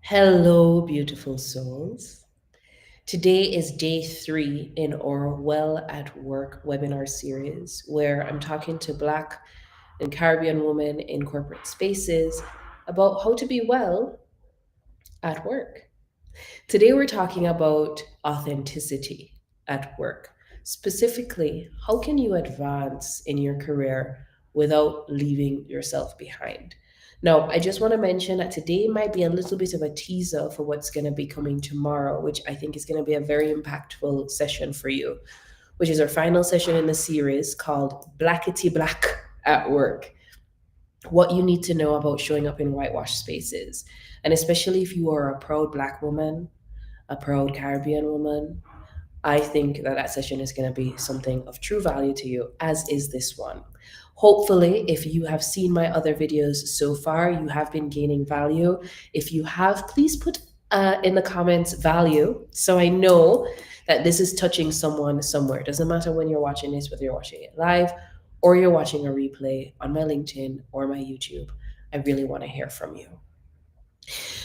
Hello, beautiful souls. Today is day 3 in our Well at Work webinar series, where I'm talking to Black and Caribbean women in corporate spaces about how to be well at work. Today, we're talking about authenticity at work. Specifically, how can you advance in your career without leaving yourself behind? Now, I just want to mention that today might be a little bit of a teaser for what's going to be coming tomorrow, which I think is going to be a very impactful session for you, which is our final session in the series called Blackety Black at Work. What you need to know about showing up in whitewashed spaces. And especially if you are a proud Black woman, a proud Caribbean woman, I think that that session is going to be something of true value to you, as is this one. Hopefully, if you have seen my other videos so far, you have been gaining value. If you have, please put in the comments value so I know that this is touching someone somewhere. It doesn't matter when you're watching this, whether you're watching it live or you're watching a replay on my LinkedIn or my YouTube. I really want to hear from you.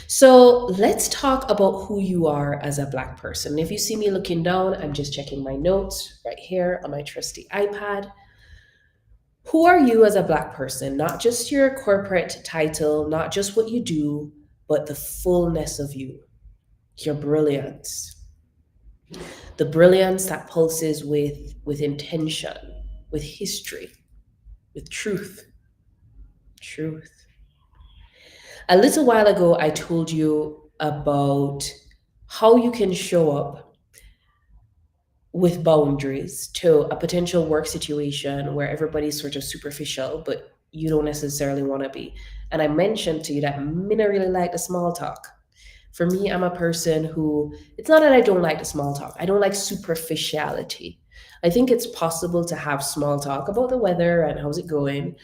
So let's talk about who you are as a Black person. If you see me looking down, I'm just checking my notes right here on my trusty iPad. Who are you as a Black person? Not just your corporate title, not just what you do, but the fullness of you, your brilliance, the brilliance that pulses with intention, with history, with truth. Truth. A little while ago, I told you about how you can show up with boundaries to a potential work situation where everybody's sort of superficial, but you don't necessarily want to be. And I mentioned to you that I really like the small talk. For me, I'm a person who, it's not that I don't like the small talk, I don't like superficiality. I think it's possible to have small talk about the weather and how's it going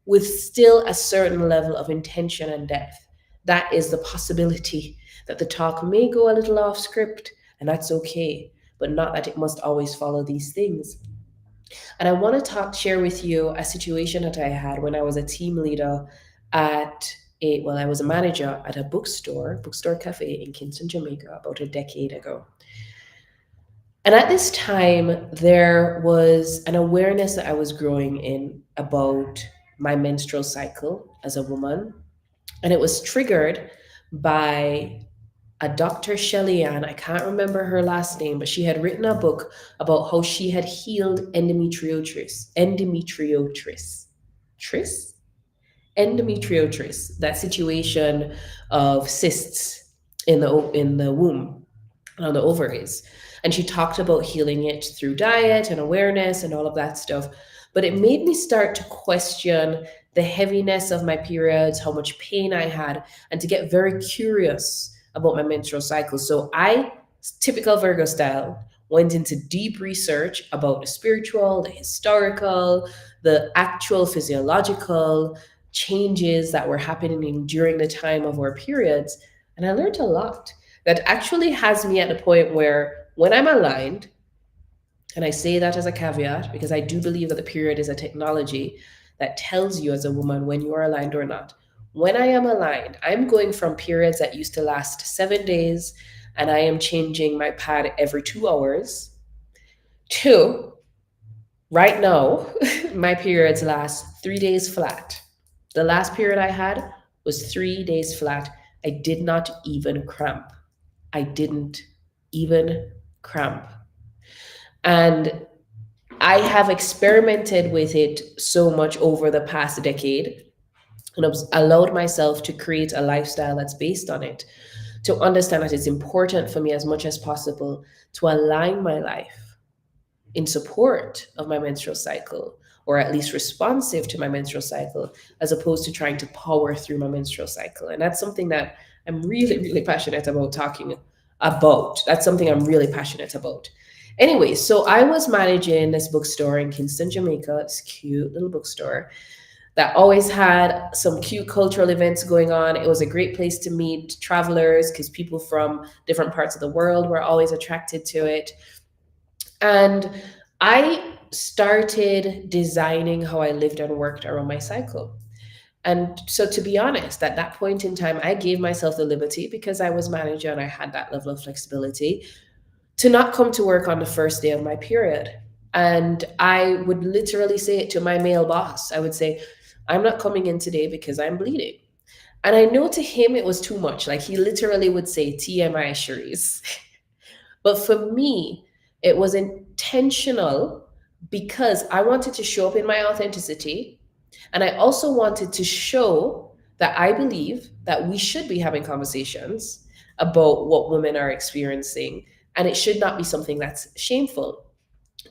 with still a certain level of intention and depth. That is the possibility that the talk may go a little off script, and that's okay, but not that it must always follow these things. And I want to share with you a situation that I had when I was a team leader I was a manager at a bookstore cafe in Kingston, Jamaica, about a decade ago. And at this time, there was an awareness that I was growing in about my menstrual cycle as a woman. And it was triggered by a Dr. Shelley Ann. I can't remember her last name, but she had written a book about how she had healed endometriosis. Tris? Endometriosis, that situation of cysts in the womb, on the ovaries. And she talked about healing it through diet and awareness and all of that stuff. But it made me start to question the heaviness of my periods, how much pain I had, and to get very curious about my menstrual cycle. So I, typical Virgo style, went into deep research about the spiritual, the historical, the actual physiological changes that were happening during the time of our periods. And I learned a lot that actually has me at the point where when I'm aligned, and I say that as a caveat because I do believe that the period is a technology that tells you as a woman when you are aligned or not. When I am aligned, I'm going from periods that used to last 7 days and I am changing my pad every 2 hours to right now, my periods last 3 days flat. The last period I had was 3 days flat. I did not even cramp. I didn't even cramp. And I have experimented with it so much over the past decade and I've allowed myself to create a lifestyle that's based on it, to understand that it's important for me as much as possible to align my life in support of my menstrual cycle, or at least responsive to my menstrual cycle, as opposed to trying to power through my menstrual cycle. And that's something that I'm really, really passionate about talking about. That's something I'm really passionate about. Anyway, so I was managing this bookstore in Kingston, Jamaica. It's a cute little bookstore that always had some cute cultural events going on. It was a great place to meet travelers because people from different parts of the world were always attracted to it. And I started designing how I lived and worked around my cycle. And so, to be honest, at that point in time, I gave myself the liberty, because I was manager and I had that level of flexibility, to not come to work on the first day of my period. And I would literally say it to my male boss. I would say, I'm not coming in today because I'm bleeding. And I know to him it was too much. Like, he literally would say, TMI, Chereese. But for me, it was intentional, because I wanted to show up in my authenticity. And I also wanted to show that I believe that we should be having conversations about what women are experiencing. And it should not be something that's shameful.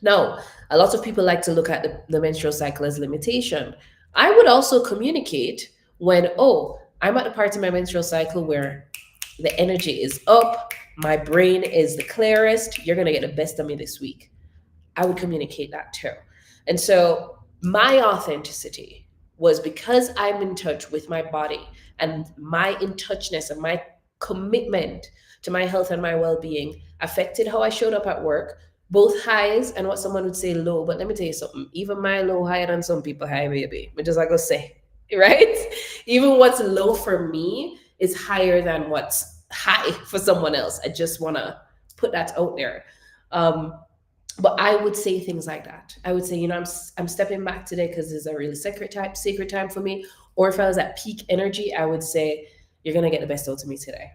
Now, a lot of people like to look at the menstrual cycle as limitation. I would also communicate when, oh, I'm at the part of my menstrual cycle where the energy is up, my brain is the clearest, you're going to get the best of me this week. I would communicate that too. And so my authenticity was, because I'm in touch with my body, and my in touchness and my commitment to my health and my well being affected how I showed up at work, both highs and what someone would say low. But let me tell you something, even my low higher than some people high, baby. Which is like I say, right? Even what's low for me is higher than what's high for someone else. I just want to put that out there. Um, but I would say things like that. I would say, I'm stepping back today because it's a really sacred time for me. Or if I was at peak energy, I would say, you're gonna get the best out of me today.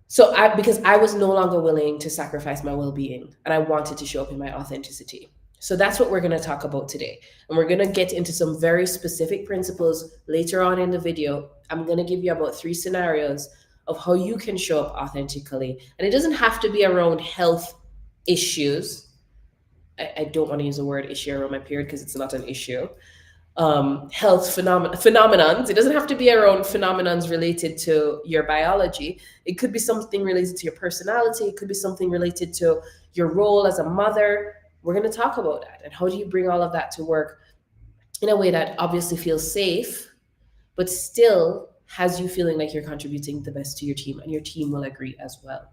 So because I was no longer willing to sacrifice my well-being, and I wanted to show up in my authenticity. So that's what we're going to talk about today. And we're going to get into some very specific principles later on in the video. I'm going to give you about 3 scenarios of how you can show up authentically. And it doesn't have to be around health issues. I don't want to use the word issue around my period, because it's not an issue. Health phenomenons. It doesn't have to be around phenomenons related to your biology. It could be something related to your personality. It could be something related to your role as a mother. We're going to talk about that. And how do you bring all of that to work in a way that obviously feels safe, but still has you feeling like you're contributing the best to your team, and your team will agree as well.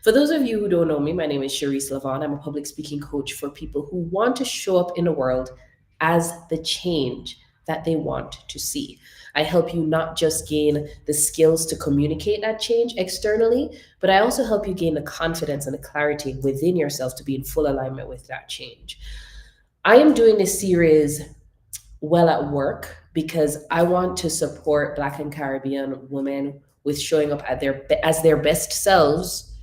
For those of you who don't know me, my name is Chereese La-Vonne. I'm a public speaking coach for people who want to show up in the world as the change that they want to see. I help you not just gain the skills to communicate that change externally, but I also help you gain the confidence and the clarity within yourself to be in full alignment with that change. I am doing this series, Well at Work, because I want to support Black and Caribbean women with showing up as their best selves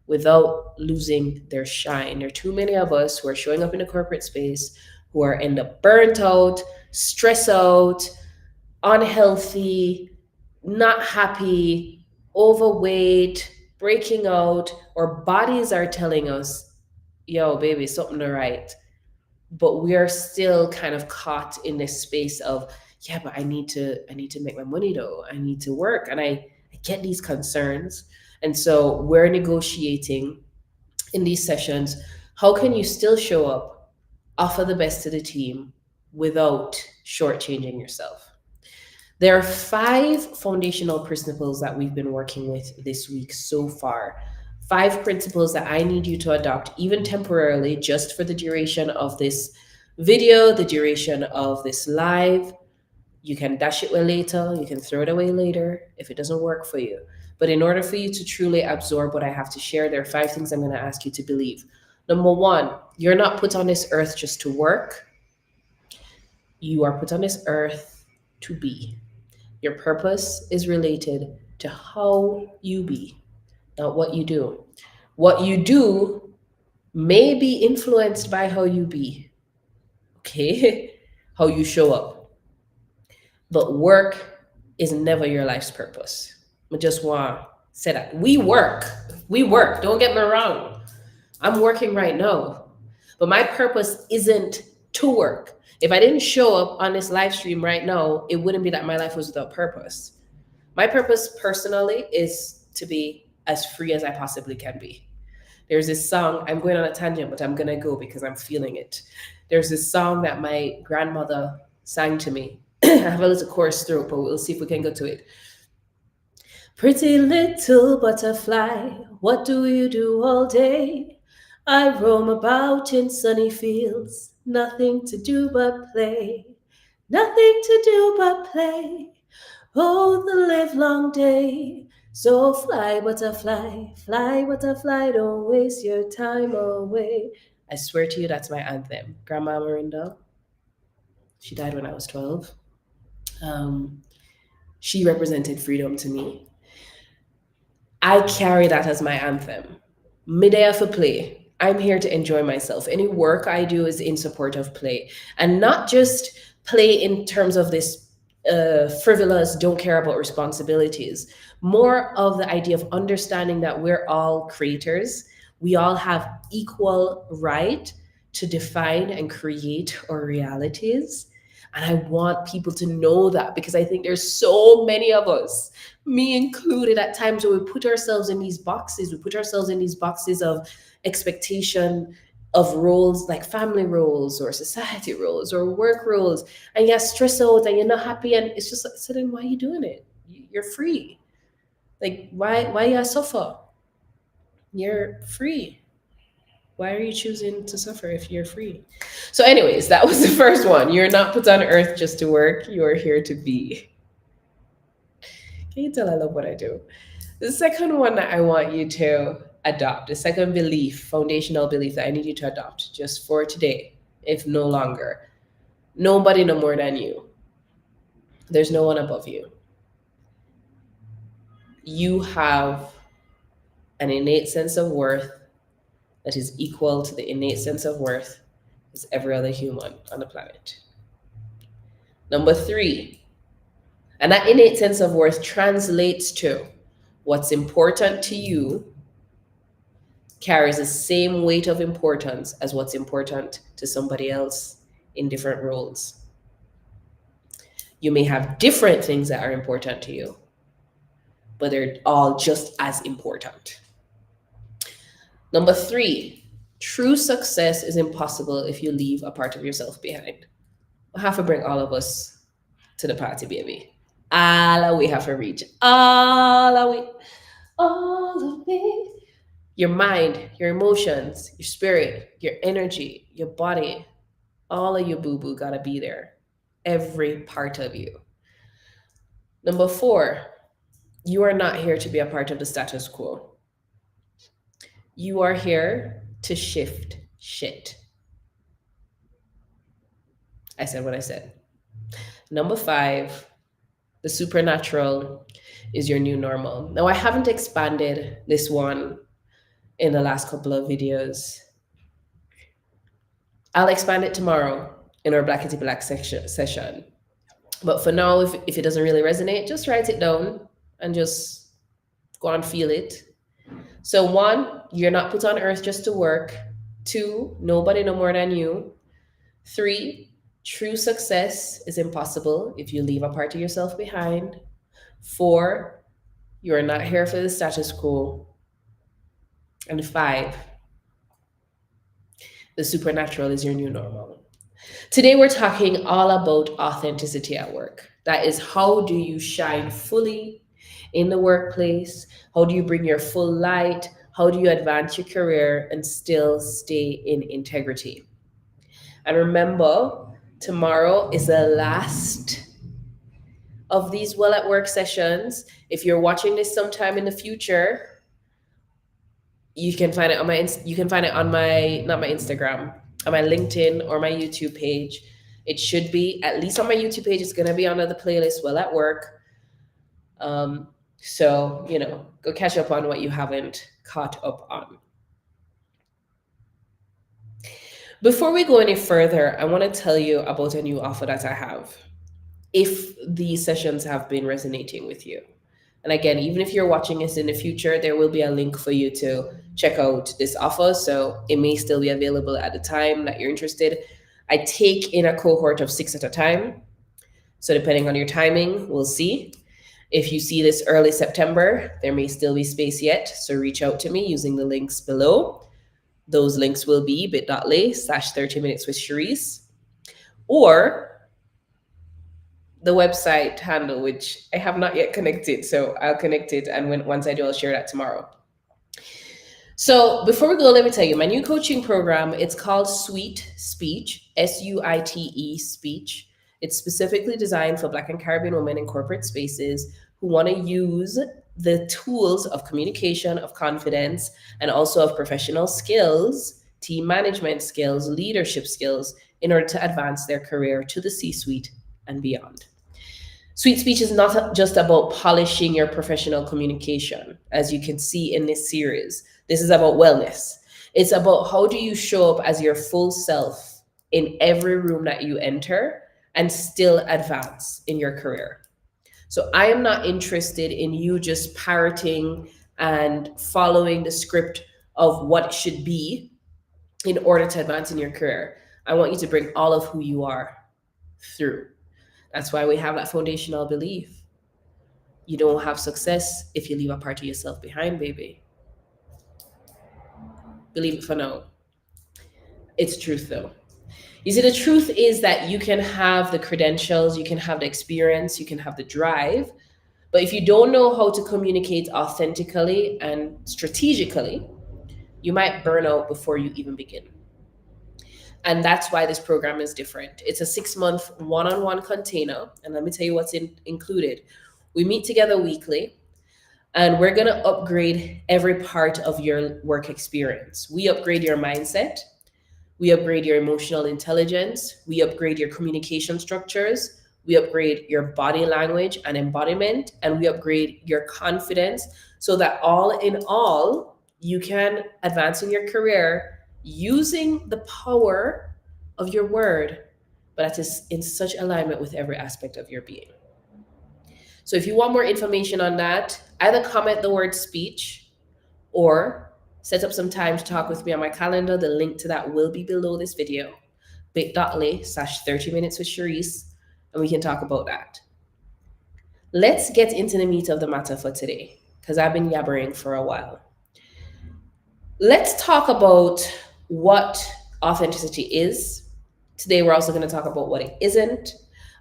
without losing their shine. There are too many of us who are showing up in a corporate space who are end up burnt out, stressed out, unhealthy, not happy, overweight, breaking out. Our bodies are telling us, yo, baby, something to right. But we are still kind of caught in this space of, yeah, but I need to make my money though. I need to work. And I get these concerns. And so we're negotiating in these sessions, how can you still show up, offer the best to the team without shortchanging yourself? There are 5 foundational principles that we've been working with this week so far. 5 principles that I need you to adopt, even temporarily, just for the duration of this video, the duration of this live. You can dash it away later, you can throw it away later if it doesn't work for you. But in order for you to truly absorb what I have to share, there are 5 things I'm going to ask you to believe. Number 1, you're not put on this earth just to work. You are put on this earth to be. Your purpose is related to how you be, not what you do. What you do may be influenced by how you be, okay? How you show up. But work is never your life's purpose. I just want to say that. We work. Don't get me wrong. I'm working right now. But my purpose isn't to work. If I didn't show up on this live stream right now, it wouldn't be that my life was without purpose. My purpose personally is to be as free as I possibly can be. There's this song, I'm going on a tangent, but I'm going to go because I'm feeling it. There's this song that my grandmother sang to me. I have a little chorus through, but we'll see if we can go to it. Pretty little butterfly, what do you do all day? I roam about in sunny fields, nothing to do but play. Nothing to do but play. Oh, the livelong day. So fly, butterfly, don't waste your time away. I swear to you, that's my anthem. Grandma Marinda, she died when I was 12. Um, she represented freedom to me. I carry that as my anthem. Midday for play. I'm here to enjoy myself. Any work I do is in support of play. And not just play in terms of this frivolous, don't care about responsibilities. More of the idea of understanding that we're all creators. We all have equal right to define and create our realities. And I want people to know that because I think there's so many of us, me included, at times where we put ourselves in these boxes. We put ourselves in these boxes of expectation of roles like family roles or society roles or work roles, and you're stressed out and you're not happy, and it's just like, so then why are you doing it? You're free. Like why you suffer? You're free. Why are you choosing to suffer if you're free? So, anyways, that was the first one. You're not put on earth just to work, you are here to be. Can you tell I love what I do? The second one that I want you to adopt, the second belief, foundational belief that I need you to adopt just for today, if no longer. Nobody no more than you. There's no one above you. You have an innate sense of worth that is equal to the innate sense of worth as every other human on the planet. Number three, and that innate sense of worth translates to what's important to you carries the same weight of importance as what's important to somebody else in different roles. You may have different things that are important to you, but they're all just as important. Number three, true success is impossible if you leave a part of yourself behind. We'll have to bring all of us to the party, baby. All we have to reach. All of me. Your mind, your emotions, your spirit, your energy, your body, all of your boo boo gotta be there. Every part of you. Number four, you are not here to be a part of the status quo. You are here to shift shit. I said what I said. Number five, the supernatural is your new normal. Now, I haven't expanded this one in the last couple of videos. I'll expand it tomorrow in our Blackity Black session. But for now, if it doesn't really resonate, just write it down and just go and feel it. So, one, you're not put on earth just to work. Two, nobody no more than you. Three, true success is impossible if you leave a part of yourself behind. Four, you are not here for the status quo. And five, the supernatural is your new normal. Today, we're talking all about authenticity at work. That is, how do you shine fully in the workplace? How do you bring your full light? How do you advance your career and still stay in integrity? And remember, tomorrow is the last of these Well at Work sessions. If you're watching this sometime in the future, you can find it on my not my Instagram, on my LinkedIn or my YouTube page. It should be, at least on my YouTube page, it's going to be under the playlist Well at Work. So, go catch up on what you haven't caught up on. Before we go any further, I want to tell you about a new offer that I have, if these sessions have been resonating with you. And again, even if you're watching this in the future, there will be a link for you to check out this offer. So it may still be available at the time that you're interested. I take in a cohort of 6 at a time. So depending on your timing, we'll see. If you see this early September, there may still be space yet. So reach out to me using the links below. Those links will be bit.ly/30 minutes with Chereese, or the website handle, which I have not yet connected. So I'll connect it. And once I do, I'll share that tomorrow. So before we go, let me tell you, my new coaching program, it's called Sweet Speech, SUITE Speech. It's specifically designed for Black and Caribbean women in corporate spaces who want to use the tools of communication, of confidence, and also of professional skills, team management skills, leadership skills, in order to advance their career to the C suite and beyond. Sweet speech is not just about polishing your professional communication, as you can see in this series. This is about wellness. It's about how do you show up as your full self in every room that you enter and still advance in your career. So I am not interested in you just parroting and following the script of what it should be in order to advance in your career. I want you to bring all of who you are through. That's why we have that foundational belief. You don't have success if you leave a part of yourself behind, baby. Believe it for now. It's truth though. You see, the truth is that you can have the credentials, you can have the experience, you can have the drive, but if you don't know how to communicate authentically and strategically, you might burn out before you even begin. And that's why this program is different. It's a 6-month one-on-one container. And let me tell you what's included. We meet together weekly, and we're going to upgrade every part of your work experience. We upgrade your mindset. We upgrade your emotional intelligence. We upgrade your communication structures. We upgrade your body language and embodiment. And we upgrade your confidence so that all in all, you can advance in your career using the power of your word, but that is in such alignment with every aspect of your being. So if you want more information on that, either comment the word speech or set up some time to talk with me on my calendar. The link to that will be below this video, bit.ly/30 minutes with Chereese, and we can talk about that. Let's get into the meat of the matter for today, because I've been yabbering for a while. Let's talk about what authenticity is. Today, we're also going to talk about what it isn't.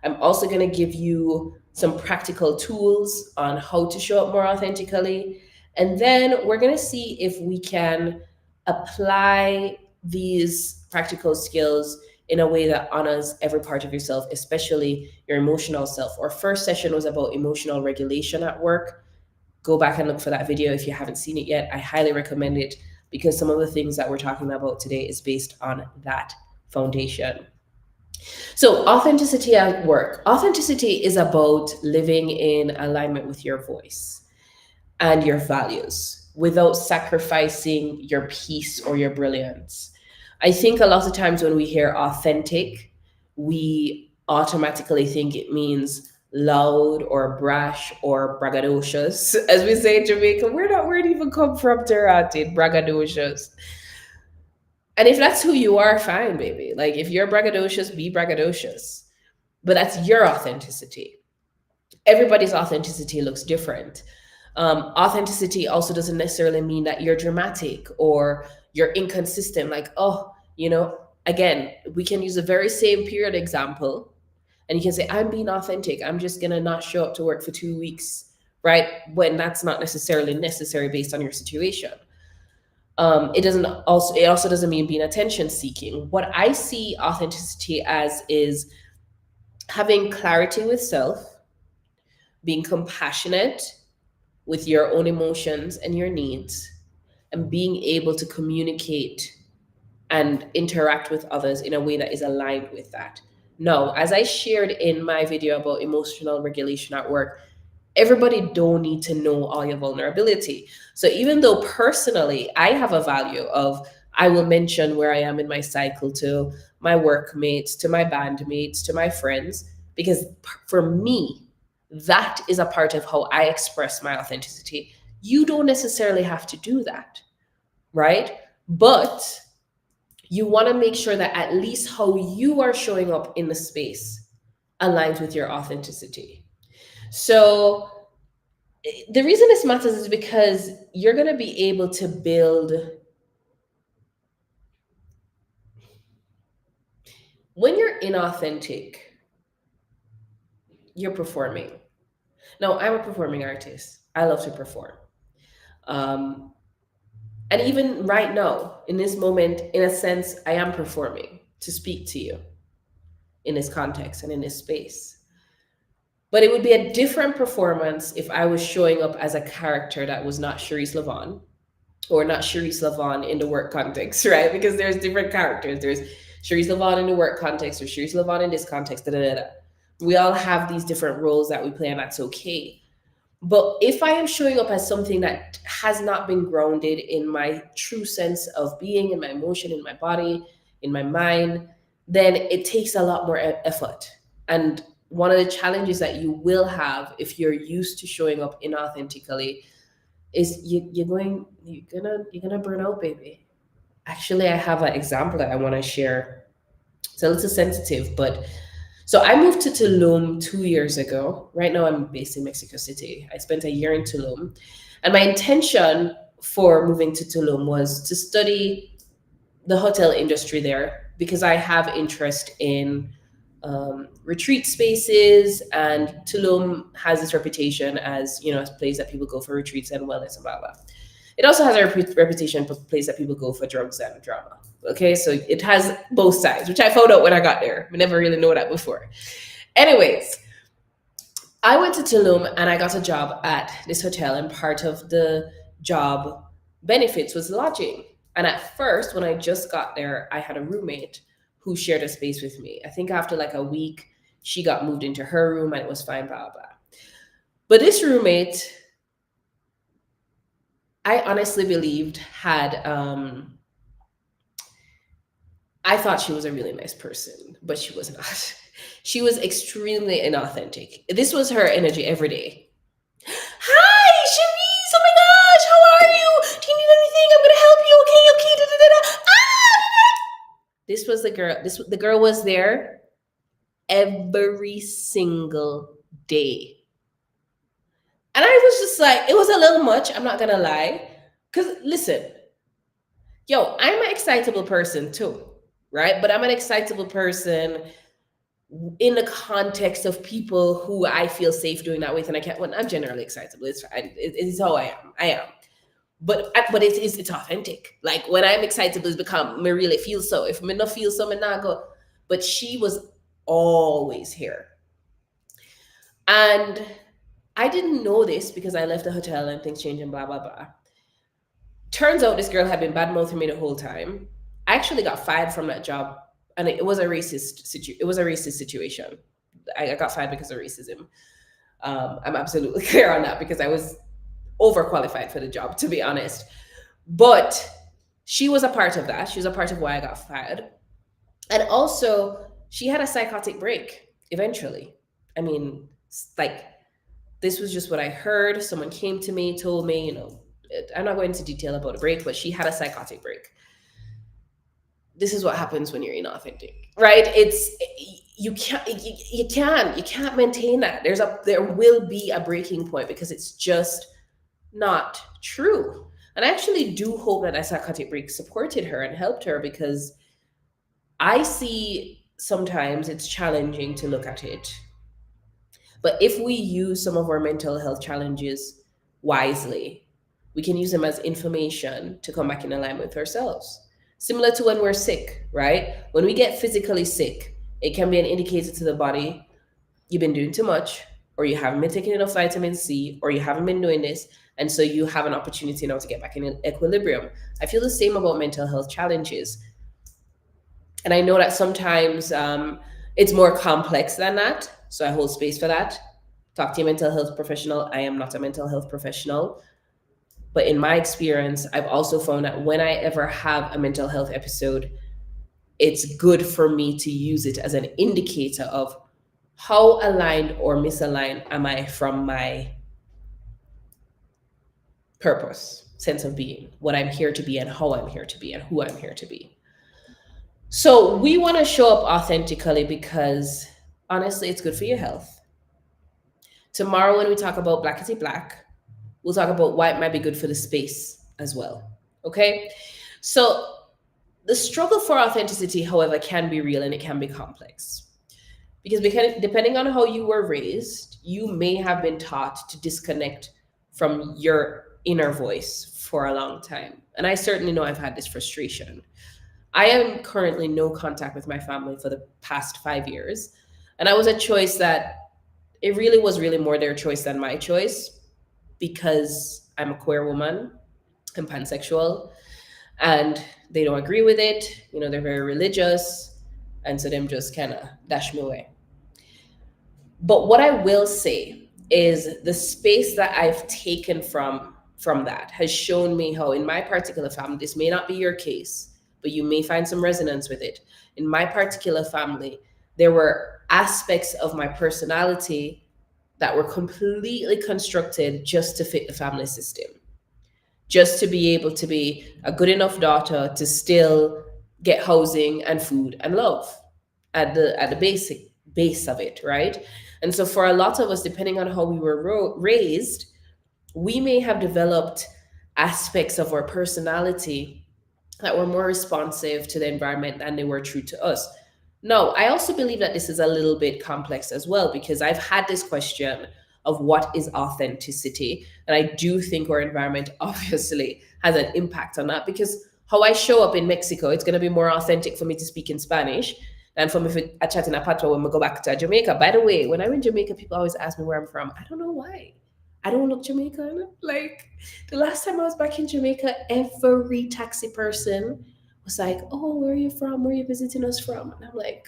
I'm also going to give you some practical tools on how to show up more authentically. And then we're going to see if we can apply these practical skills in a way that honors every part of yourself, especially your emotional self. Our first session was about emotional regulation at work. Go back and look for that video if you haven't seen it yet. I highly recommend it because some of the things that we're talking about today is based on that foundation. So authenticity at work. Authenticity is about living in alignment with your voice and your values without sacrificing your peace or your brilliance. I think a lot of times when we hear authentic, we automatically think it means loud or brash or braggadocious. As we say in Jamaica, where it even come from, Terati, braggadocious. And if that's who you are, fine, baby. Like if you're braggadocious, be braggadocious. But that's your authenticity. Everybody's authenticity looks different. Authenticity also doesn't necessarily mean that you're dramatic or you're inconsistent. Like, again, we can use the very same period example. And you can say, I'm being authentic. I'm just going to not show up to work for 2 weeks, right? When that's not necessarily necessary based on your situation. It also doesn't mean being attention seeking. What I see authenticity as is having clarity with self, being compassionate with your own emotions and your needs, and being able to communicate and interact with others in a way that is aligned with that. Now, as I shared in my video about emotional regulation at work, everybody don't need to know all your vulnerability. So even though personally I have a value of, I will mention where I am in my cycle to my workmates, to my bandmates, to my friends, because for me, that is a part of how I express my authenticity. You don't necessarily have to do that, right? But you want to make sure that at least how you are showing up in the space aligns with your authenticity. So the reason this matters is because you're going to be able to build. When you're inauthentic, you're performing. Now, I'm a performing artist. I love to perform. And even right now, in this moment, in a sense, I am performing to speak to you. in this context and in this space. But it would be a different performance if I was showing up as a character that was not Chereese La-Vonne, or not Chereese La-Vonne in the work context, right? Because there's different characters. There's Chereese La-Vonne in the work context, or Chereese La-Vonne in this context. Da, da, da, da. We all have these different roles that we play, and that's okay. But if I am showing up as something that has not been grounded in my true sense of being, in my emotion, in my body, in my mind, then it takes a lot more effort. And one of the challenges that you will have if you're used to showing up inauthentically is you're gonna burn out, baby. Actually, I have an example that I want to share. It's a little sensitive, but so I moved to Tulum 2 years ago. Right now, I'm based in Mexico City. I spent a year in Tulum, and my intention for moving to Tulum was to study the hotel industry there because I have interest in retreat spaces, and Tulum has this reputation as a place that people go for retreats and wellness and blah blah. It also has a reputation for a place that people go for drugs and drama. Okay, so it has both sides, which I found out when I got there. I never really know that before. Anyways, I went to Tulum and I got a job at this hotel, and part of the job benefits was lodging. And at first, when I just got there, I had a roommate who shared a space with me. I think after like a week, she got moved into her room and it was fine, blah, blah. But this roommate, I honestly believed had, I thought she was a really nice person, but she was not. She was extremely inauthentic. This was her energy every day. Hi, Chereese. Oh my gosh, how are you? Do you need anything? I'm gonna help you. Okay, okay. Da, da, da, da. This was the girl. The girl was there every single day. And I was just like, it was a little much, I'm not gonna lie. Because listen, yo, I'm an excitable person too, right? But I'm an excitable person in the context of people who I feel safe doing that with, and I can't. Well, I'm generally excitable. It's fine. It's how I am. I am. But it's authentic. Like when I'm excitable, it's become me really feel so. If me not feel so, me not go. But she was always here, and I didn't know this because I left the hotel and things changed and blah blah blah. Turns out this girl had been bad mouthing me the whole time. I actually got fired from that job, and it was a racist situation. I got fired because of racism. I'm absolutely clear on that because I was overqualified for the job, to be honest. But she was a part of that. She was a part of why I got fired. And also, she had a psychotic break eventually. I mean, like, this was just what I heard. Someone came to me, told me, I'm not going into detail about a break, but she had a psychotic break. This is what happens when you're inauthentic, right? You can't maintain that. There will be a breaking point because it's just not true. And I actually do hope that psychotic break supported her and helped her, because I see sometimes it's challenging to look at it. But if we use some of our mental health challenges wisely, we can use them as information to come back in alignment with ourselves. Similar to when we're sick, right? When we get physically sick, it can be an indicator to the body, you've been doing too much, or you haven't been taking enough vitamin C, or you haven't been doing this. And so you have an opportunity now to get back in equilibrium. I feel the same about mental health challenges. And I know that sometimes it's more complex than that. So I hold space for that. Talk to your mental health professional. I am not a mental health professional. But in my experience, I've also found that when I ever have a mental health episode, it's good for me to use it as an indicator of how aligned or misaligned am I from my purpose, sense of being, what I'm here to be and how I'm here to be and who I'm here to be. So we want to show up authentically because honestly, it's good for your health. Tomorrow, when we talk about Blackity Black, we'll talk about why it might be good for the space as well. Okay? So the struggle for authenticity, however, can be real and it can be complex. Because depending on how you were raised, you may have been taught to disconnect from your inner voice for a long time. And I certainly know I've had this frustration. I am currently no contact with my family for the past 5 years. And that was a choice that it really was really more their choice than my choice because I'm a queer woman, I'm pansexual, and they don't agree with it. You know, they're very religious. And so them just kind of dash me away. But what I will say is the space that I've taken from that has shown me how in my particular family, this may not be your case, but you may find some resonance with it. In my particular family, there were aspects of my personality that were completely constructed just to fit the family system, just to be able to be a good enough daughter to still get housing and food and love at the basic base of it, right? And so for a lot of us, depending on how we were raised, we may have developed aspects of our personality that were more responsive to the environment than they were true to us. No, I also believe that this is a little bit complex as well because I've had this question of what is authenticity. And I do think our environment obviously has an impact on that because how I show up in Mexico, it's going to be more authentic for me to speak in Spanish than for me to chat in a patois when we go back to Jamaica. By the way, when I'm in Jamaica, people always ask me where I'm from. I don't know why. I don't look Jamaican. Like the last time I was back in Jamaica, every taxi person was like, "Oh, where are you from? Where are you visiting us from?" And I'm like,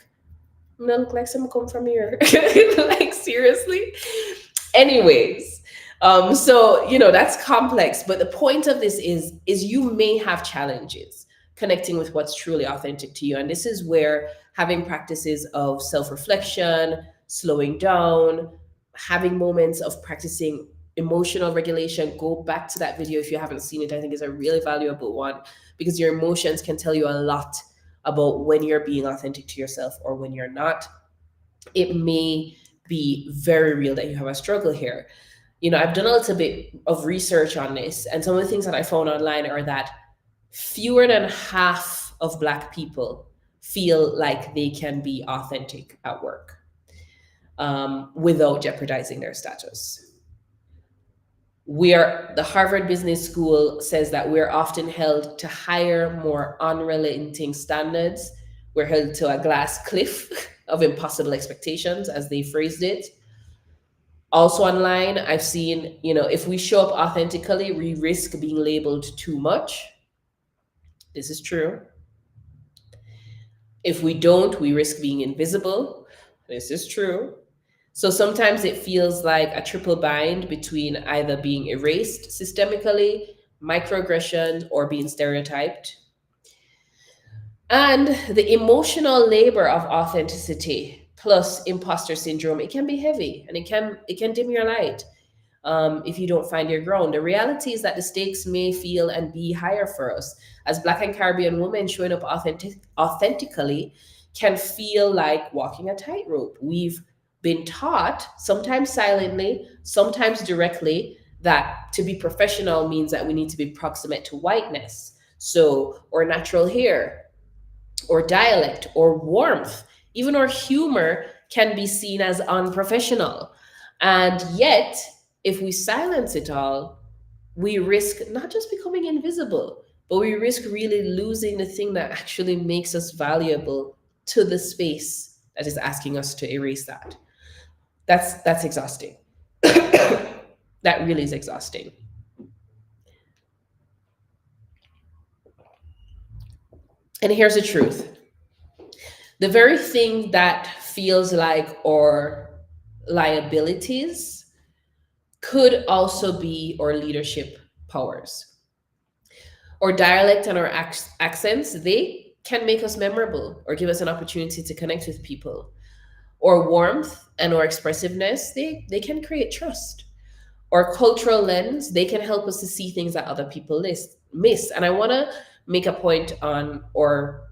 "I look like someone come from here." Like seriously. Anyways, so that's complex. But the point of this is you may have challenges connecting with what's truly authentic to you, and this is where having practices of self-reflection, slowing down, having moments of practicing emotional regulation. Go back to that video if you haven't seen it. I think is a really valuable one because your emotions can tell you a lot about when you're being authentic to yourself or when you're not. It may be very real that you have a struggle here. I've done a little bit of research on this, and some of the things that I found online are that fewer than half of Black people feel like they can be authentic at work without jeopardizing their status. The Harvard Business School says that we're often held to higher, more unrelenting standards. We're held to a glass cliff of impossible expectations, as they phrased it. Also online, I've seen, if we show up authentically, we risk being labeled too much. This is true. If we don't, we risk being invisible. This is true. So sometimes it feels like a triple bind between either being erased systemically, microaggressions, or being stereotyped. And the emotional labor of authenticity plus imposter syndrome, it can be heavy and it can dim your light if you don't find your ground. The reality is that the stakes may feel and be higher for us. As Black and Caribbean women, showing up authentically can feel like walking a tightrope. We've been taught, sometimes silently, sometimes directly, that to be professional means that we need to be proximate to whiteness. So, or natural hair, or dialect, or warmth, even our humor can be seen as unprofessional. And yet, if we silence it all, we risk not just becoming invisible, but we risk really losing the thing that actually makes us valuable to the space that is asking us to erase that. That's exhausting. That really is exhausting. And here's the truth. The very thing that feels like our liabilities could also be our leadership powers. Our dialect and our accents, they can make us memorable or give us an opportunity to connect with people. Or warmth and or expressiveness, they can create trust. Or cultural lens, they can help us to see things that other people miss. And I want to make a point on or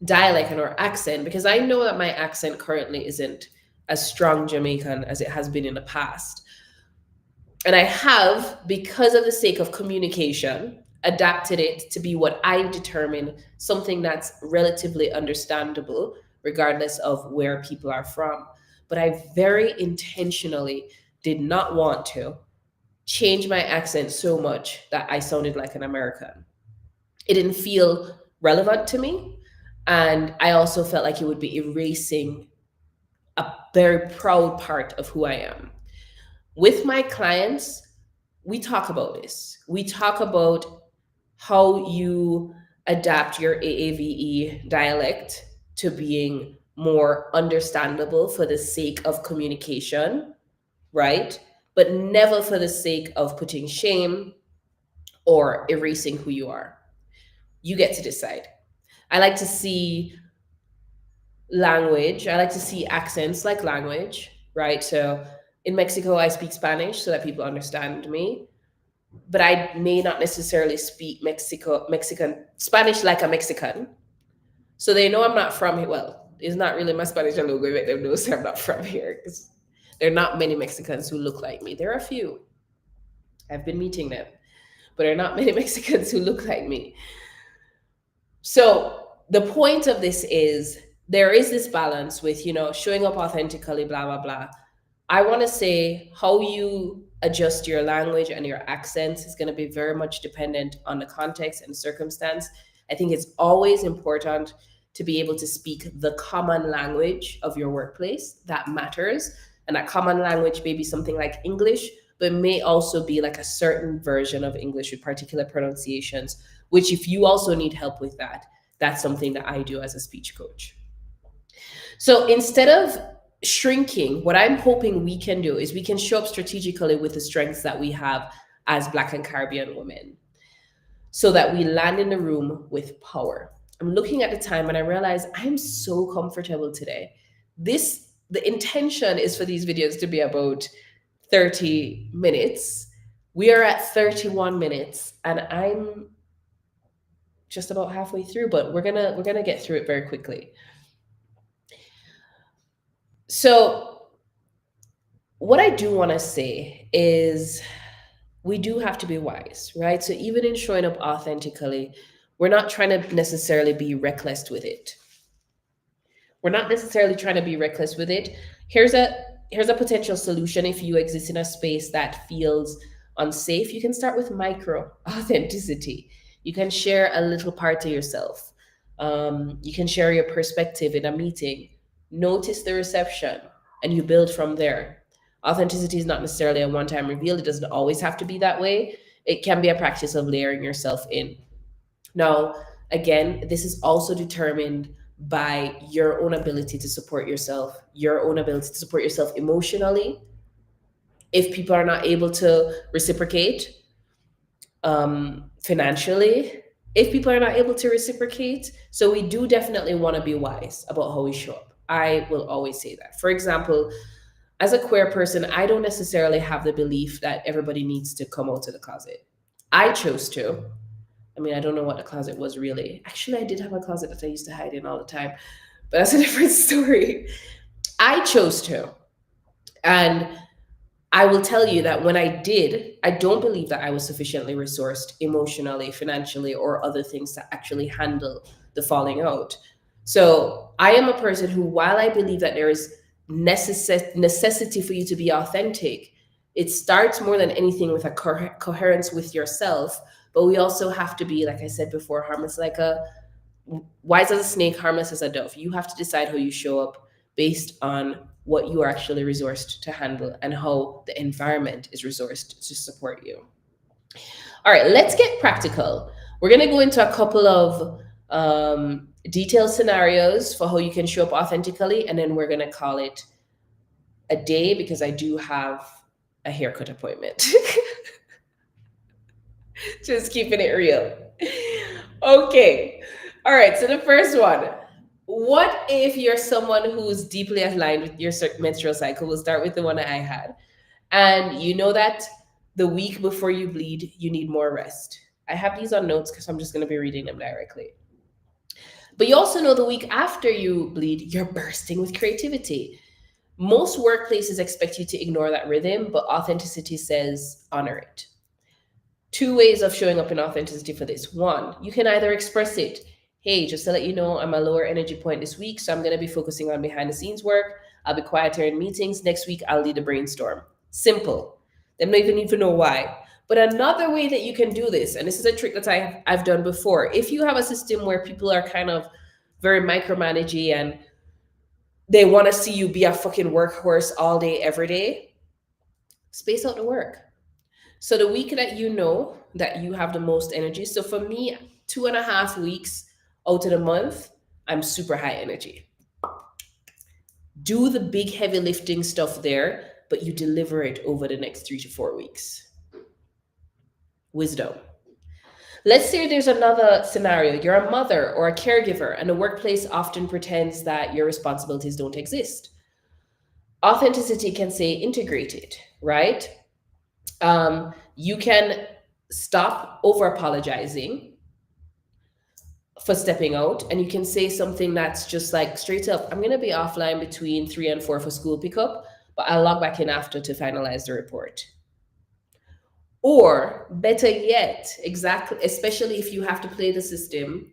dialect and or accent because I know that my accent currently isn't as strong Jamaican as it has been in the past. And I have, because of the sake of communication, adapted it to be what I determine something that's relatively understandable, regardless of where people are from. But I very intentionally did not want to change my accent so much that I sounded like an American. It didn't feel relevant to me. And I also felt like it would be erasing a very proud part of who I am. With my clients, we talk about this. We talk about how you adapt your AAVE dialect to being more understandable for the sake of communication, right? But never for the sake of putting shame or erasing who you are. You get to decide. I like to see language, I like to see accents like language, right? So in Mexico, I speak Spanish so that people understand me, but I may not necessarily speak Mexican Spanish like a Mexican. So they know I'm not from here. Well, it's not really my Spanish logo, make them know I'm not from here because there are not many Mexicans who look like me. There are a few. I've been meeting them, but there are not many Mexicans who look like me. So the point of this is there is this balance with, showing up authentically, blah, blah, blah. I want to say how you adjust your language and your accents is going to be very much dependent on the context and circumstance. I think it's always important to be able to speak the common language of your workplace. That matters. And that common language may be something like English, but may also be like a certain version of English with particular pronunciations, which if you also need help with that, that's something that I do as a speech coach. So instead of shrinking, what I'm hoping we can do is we can show up strategically with the strengths that we have as Black and Caribbean women so that we land in the room with power. I'm looking at the time and I realize I'm so comfortable today. The intention is for these videos to be about 30 minutes. We are at 31 minutes and I'm just about halfway through, but we're gonna get through it very quickly. So what I do want to say is we do have to be wise, right? So even in showing up authentically, we're not trying to necessarily be reckless with it. We're not necessarily trying to be reckless with it. Here's a potential solution. If you exist in a space that feels unsafe, you can start with micro authenticity. You can share a little part of yourself. You can share your perspective in a meeting. Notice the reception and you build from there. Authenticity is not necessarily a one-time reveal. It doesn't always have to be that way. It can be a practice of layering yourself in. Now, again, this is also determined by your own ability to support yourself, your own ability to support yourself emotionally. If people are not able to reciprocate, financially, if people are not able to reciprocate. So we do definitely want to be wise about how we show up. I will always say that. For example, as a queer person, I don't necessarily have the belief that everybody needs to come out of the closet. I chose to. I mean, I don't know what the closet was really. Actually, I did have a closet that I used to hide in all the time, but that's a different story. I chose to. And I will tell you that when I did, I don't believe that I was sufficiently resourced emotionally, financially, or other things to actually handle the falling out. So I am a person who, while I believe that there is necessity for you to be authentic, it starts more than anything with a coherence with yourself. But we also have to be, like I said before, harmless like a wise as a snake, harmless as a dove. You have to decide how you show up based on what you are actually resourced to handle and how the environment is resourced to support you. All right, let's get practical. We're going to go into a couple of detailed scenarios for how you can show up authentically, and then we're going to call it a day because I do have a haircut appointment. Just keeping it real. Okay. All right. So the first one. What if you're someone who's deeply aligned with your menstrual cycle? We'll start with the one that I had. And you know that the week before you bleed, you need more rest. I have these on notes because I'm just going to be reading them directly. But you also know the week after you bleed, you're bursting with creativity. Most workplaces expect you to ignore that rhythm, but authenticity says honor it. Two ways of showing up in authenticity for this. One, you can either express it. Hey, just to let you know, I'm a lower energy point this week, so I'm going to be focusing on behind the scenes work. I'll be quieter in meetings. Next week, I'll lead a brainstorm. Simple. They don't even need to know why. But another way that you can do this, and this is a trick that I've done before, if you have a system where people are kind of very micromanagey and they want to see you be a fucking workhorse all day, every day, space out the work. So the week that you know that you have the most energy. So for me, 2.5 weeks out of the month, I'm super high energy. Do the big heavy lifting stuff there, but you deliver it over the next 3 to 4 weeks. Wisdom. Let's say there's another scenario. You're a mother or a caregiver, and the workplace often pretends that your responsibilities don't exist. Authenticity can say integrated, right? You can stop over apologizing for stepping out, and you can say something that's just like straight up, I'm going to be offline between 3 and 4 for school pickup, but I'll log back in after to finalize the report. Or better yet, exactly, especially if you have to play the system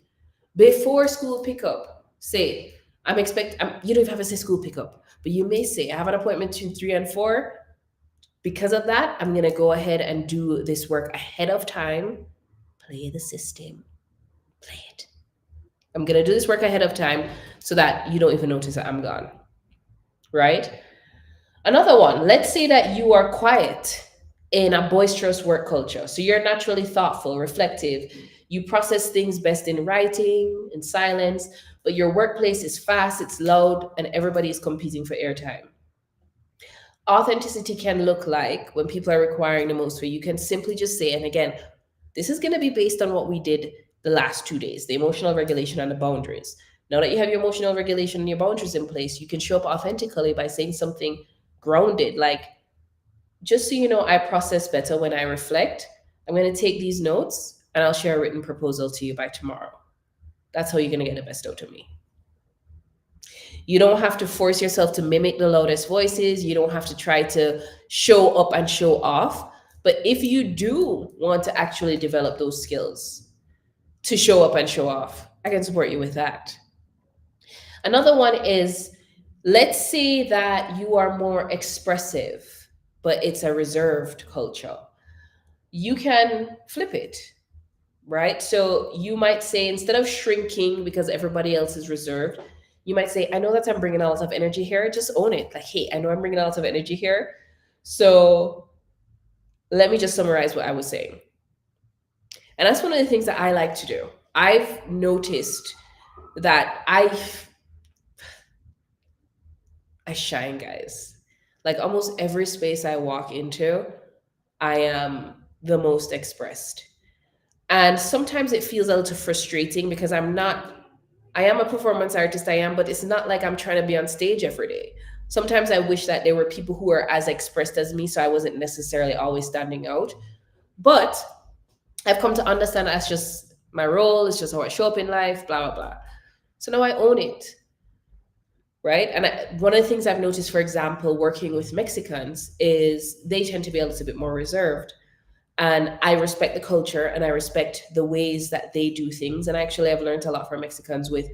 before school pickup, say, you don't even have to say school pickup, but you may say, I have an appointment between 3 and 4. Because of that, I'm going to go ahead and do this work ahead of time. Play the system. Play it. I'm going to do this work ahead of time so that you don't even notice that I'm gone. Right? Another one, let's say that you are quiet in a boisterous work culture. So you're naturally thoughtful, reflective. You process things best in writing, in silence, but your workplace is fast, it's loud, and everybody is competing for airtime. Authenticity can look like when people are requiring the most for you, you can simply just say, and again, this is going to be based on what we did the last 2 days, the emotional regulation and the boundaries. Now that you have your emotional regulation and your boundaries in place, you can show up authentically by saying something grounded, like, just so you know, I process better when I reflect. I'm going to take these notes and I'll share a written proposal to you by tomorrow. That's how you're going to get the best out of me. You don't have to force yourself to mimic the loudest voices. You don't have to try to show up and show off. But if you do want to actually develop those skills to show up and show off, I can support you with that. Another one is, let's say that you are more expressive, but it's a reserved culture. You can flip it, right? So you might say, instead of shrinking because everybody else is reserved, you might say, I know that I'm bringing a lot of energy here. Just own it. Like, hey, I know I'm bringing a lot of energy here. So let me just summarize what I was saying. And that's one of the things that I like to do. I've noticed that I shine, guys. Like almost every space I walk into, I am the most expressed. And sometimes it feels a little frustrating because I am a performance artist, but it's not like I'm trying to be on stage every day. Sometimes I wish that there were people who were as expressed as me, so I wasn't necessarily always standing out. But I've come to understand that's just my role, it's just how I show up in life, blah, blah, blah. So now I own it, right? And one of the things I've noticed, for example, working with Mexicans, is they tend to be a little bit more reserved. And I respect the culture and I respect the ways that they do things. And actually, I've learned a lot from Mexicans with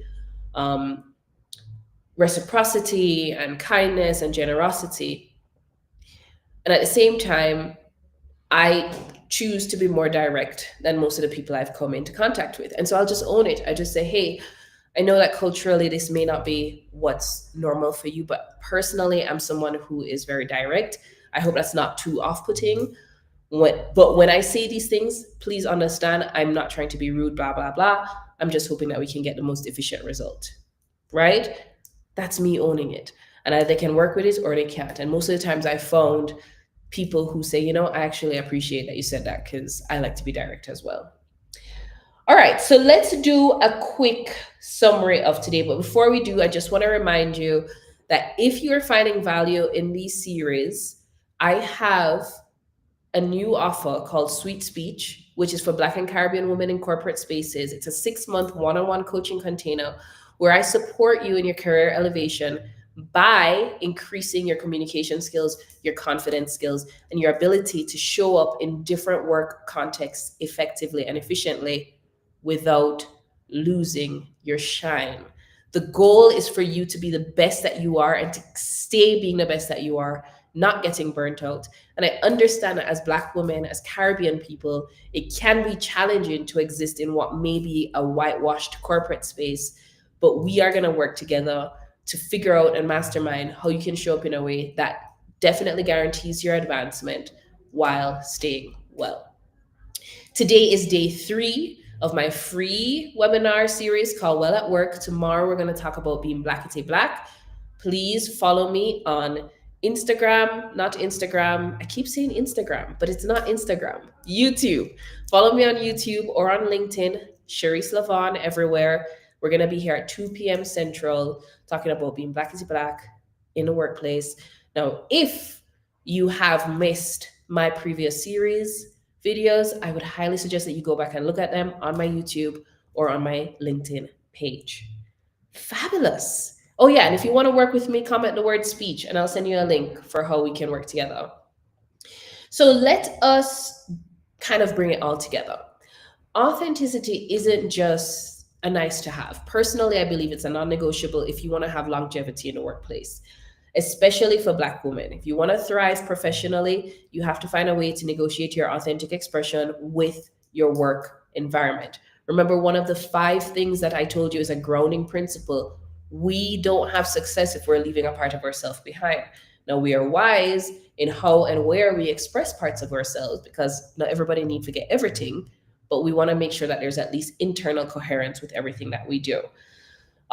reciprocity and kindness and generosity. And at the same time, I choose to be more direct than most of the people I've come into contact with. And so I'll just own it. I just say, hey, I know that culturally this may not be what's normal for you, but personally, I'm someone who is very direct. I hope that's not too off-putting. But when I say these things, please understand, I'm not trying to be rude, blah, blah, blah. I'm just hoping that we can get the most efficient result, right? That's me owning it. And either they can work with it or they can't. And most of the times I found people who say, I actually appreciate that you said that because I like to be direct as well. All right, so let's do a quick summary of today. But before we do, I just want to remind you that if you're finding value in these series, I have a new offer called Sweet Speech, which is for Black and Caribbean women in corporate spaces. It's a 6-month one-on-one coaching container where I support you in your career elevation by increasing your communication skills, your confidence skills, and your ability to show up in different work contexts effectively and efficiently without losing your shine. The goal is for you to be the best that you are and to stay being the best that you are not getting burnt out. And I understand that as Black women, as Caribbean people, it can be challenging to exist in what may be a whitewashed corporate space, but we are going to work together to figure out and mastermind how you can show up in a way that definitely guarantees your advancement while staying well. Today is day 3 of my free webinar series called Well at Work. Tomorrow we're going to talk about being Blackity Black. Please follow me on Instagram, not Instagram. I keep saying Instagram, but it's not Instagram. YouTube. Follow me on YouTube or on LinkedIn, Chereese La-Vonne everywhere. We're going to be here at 2 p.m. Central talking about being Blackity Black in the workplace. Now, if you have missed my previous series, videos, I would highly suggest that you go back and look at them on my YouTube or on my LinkedIn page. Fabulous. Oh, yeah. And if you want to work with me, comment the word speech and I'll send you a link for how we can work together. So let us kind of bring it all together. Authenticity isn't just a nice to have. Personally, I believe it's a non negotiable if you want to have longevity in the workplace, especially for Black women. If you want to thrive professionally, you have to find a way to negotiate your authentic expression with your work environment. Remember, one of the 5 things that I told you is a grounding principle. We don't have success if we're leaving a part of ourselves behind. Now, we are wise in how and where we express parts of ourselves because not everybody needs to get everything, but we want to make sure that there's at least internal coherence with everything that we do.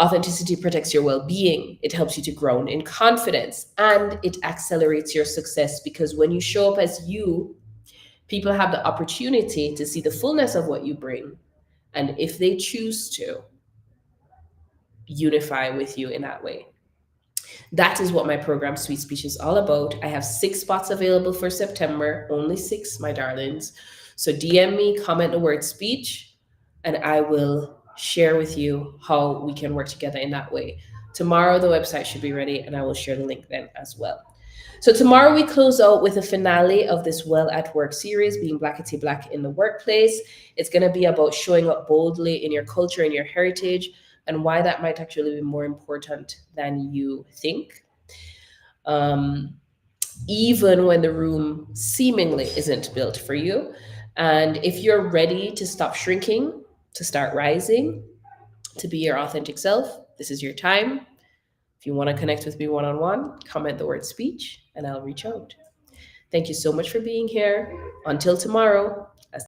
Authenticity protects your well-being. It helps you to grow in confidence and it accelerates your success because when you show up as you, people have the opportunity to see the fullness of what you bring. And if they choose to, unify with you in that way. That is what my program Sweet Speech is all about. I have 6 spots available for September, only 6, my darlings. So DM me, comment the word speech, and I will share with you how we can work together in that way. Tomorrow, the website should be ready, and I will share the link then as well. So tomorrow we close out with a finale of this Well at Work series, being Blackity Black in the workplace. It's going to be about showing up boldly in your culture and your heritage, and why that might actually be more important than you think. Even when the room seemingly isn't built for you. And if you're ready to stop shrinking, to start rising, to be your authentic self, this is your time. If you want to connect with me one-on-one, comment the word speech and I'll reach out. Thank you so much for being here. Until tomorrow.